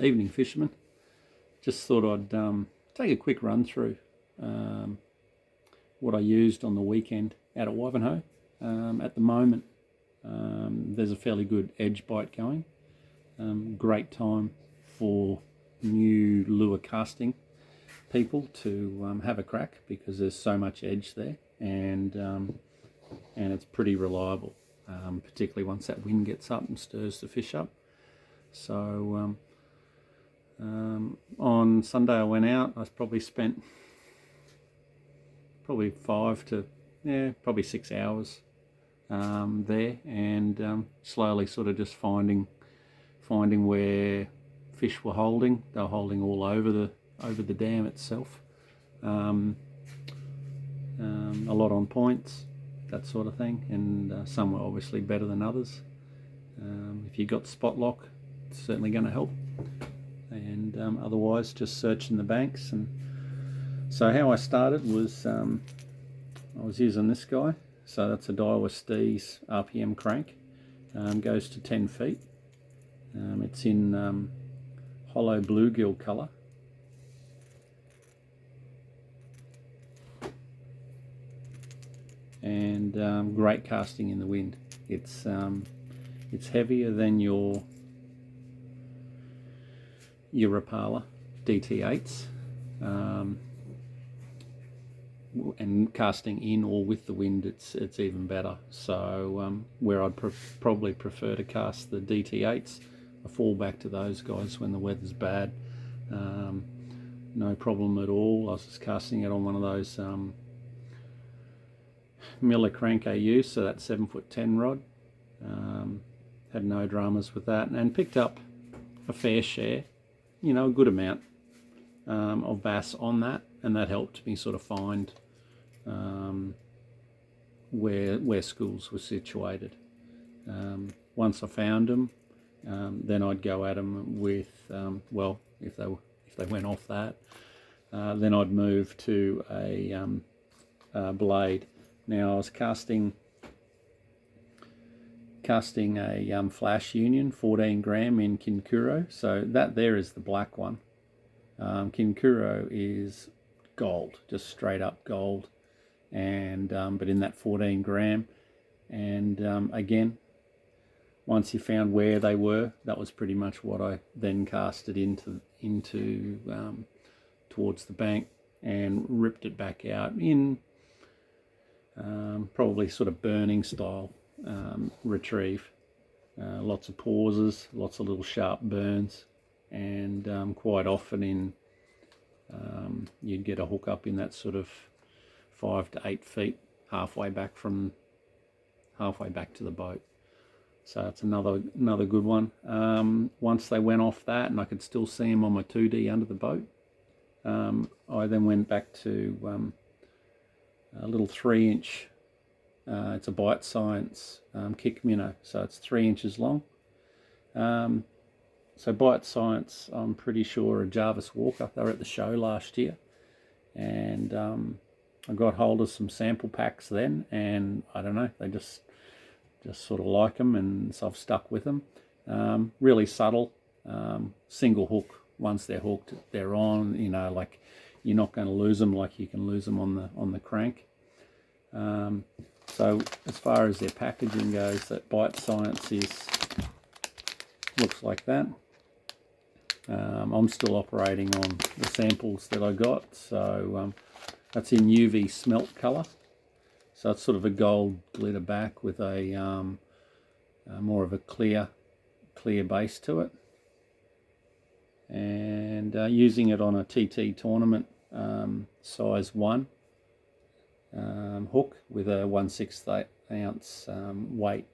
Evening, fishermen. Just thought I'd take a quick run through what I used on the weekend out at Wivenhoe. At the moment, there's a fairly good edge bite going. Great time for new lure casting people to have a crack, because there's so much edge there, and it's pretty reliable, particularly once that wind gets up and stirs the fish up. So on Sunday I went out. I probably spent probably 6 hours there, and slowly sort of just finding where fish were holding. They were holding all over the dam itself. A lot on points, that sort of thing, and some were obviously better than others. If you got spot lock, it's certainly going to help, and otherwise just searching the banks. And so how I started was I was using this guy. So that's a Daiwa Steez RPM crank. Goes to 10 feet. It's in hollow bluegill colour. And great casting in the wind. It's heavier than your Rapala DT8s, and casting in or with the wind, it's even better. So where I'd probably prefer to cast the DT8s, I fall back to those guys when the weather's bad. No problem at all. I was just casting it on one of those Miller crank AU, so that 7'10" rod. Had no dramas with that, and picked up a fair share, a good amount of bass on that, and that helped me sort of find where schools were situated. Once I found them, then I'd go at them with if they went off that, then I'd move to a blade. Now I was casting a Flash Union 14 gram in Kinkuro, so that there is the black one. Kinkuro is gold, just straight up gold, and but in that 14 gram. And again, once you found where they were, that was pretty much what I then casted into towards the bank, and ripped it back out in probably sort of burning style retrieve. Lots of pauses, lots of little sharp burns, and quite often you'd get a hook up in that sort of 5 to 8 feet, halfway back to the boat. So it's another good one. Once they went off that, and I could still see them on my 2D under the boat, I then went back to a little 3-inch. It's a Bite Science kick minnow, so it's 3 inches long. So Bite Science, I'm pretty sure, a Jarvis Walker. They were at the show last year, and I got hold of some sample packs then, and I don't know, they just sort of like them, and so I've stuck with them. Really subtle, single hook. Once they're hooked, they're on. Like, you're not going to lose them like you can lose them on the crank. So as far as their packaging goes, that Bite Science looks like that. I'm still operating on the samples that I got, so that's in UV smelt colour. So it's sort of a gold glitter back with a more of a clear base to it, and using it on a TT tournament size 1 hook with a 1/6 ounce weight,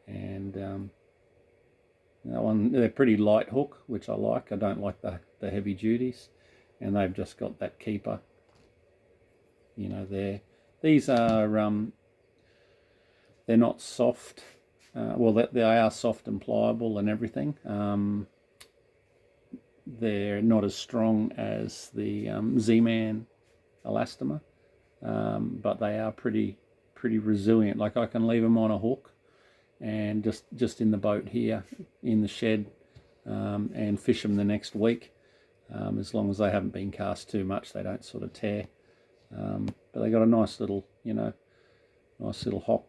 and that one, they're pretty light hook, which I like. I don't like the heavy duties, and they've just got that keeper. These are they're not soft. They are soft and pliable and everything. They're not as strong as the Z-Man elastomer, but they are pretty resilient. Like, I can leave them on a hook, and just in the boat here in the shed, and fish them the next week. As long as they haven't been cast too much, they don't sort of tear. But they got a nice little, nice little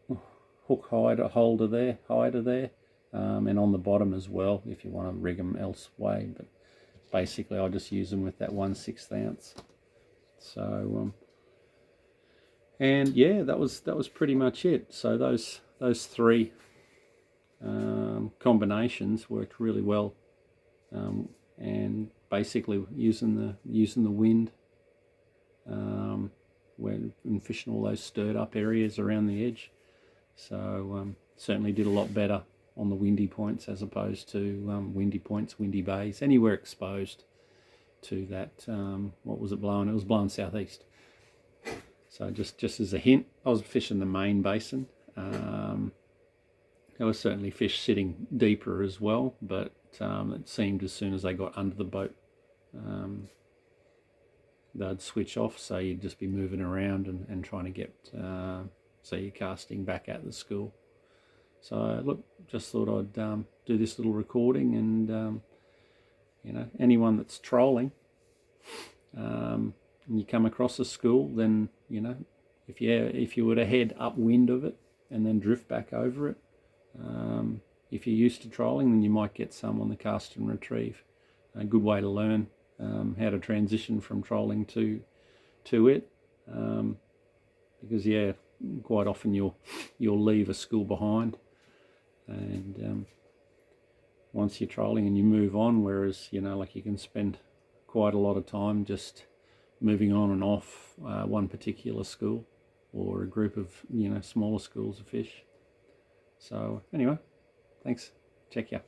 hook hider there, and on the bottom as well if you want to rig them elsewhere. But basically, I just use them with that 1/6 ounce. So, and yeah, that was pretty much it. So those three combinations worked really well, and basically using the wind when fishing all those stirred up areas around the edge. So certainly did a lot better on the windy points as opposed to windy points, windy bays, anywhere exposed to that. What was it blowing? It was blowing southeast. So just as a hint, I was fishing the main basin. There was certainly fish sitting deeper as well, but it seemed as soon as they got under the boat, they'd switch off, so you'd just be moving around and trying to get, so you're casting back at the school. So look, just thought I'd do this little recording, and anyone that's trolling, and you come across a school, then if you were to head upwind of it and then drift back over it, if you're used to trolling, then you might get some on the cast and retrieve. A good way to learn how to transition from trolling to it, because yeah, quite often you'll leave a school behind, and once you're trolling and you move on, whereas like you can spend quite a lot of time just moving on and off one particular school or a group of smaller schools of fish. So anyway, thanks. Check ya.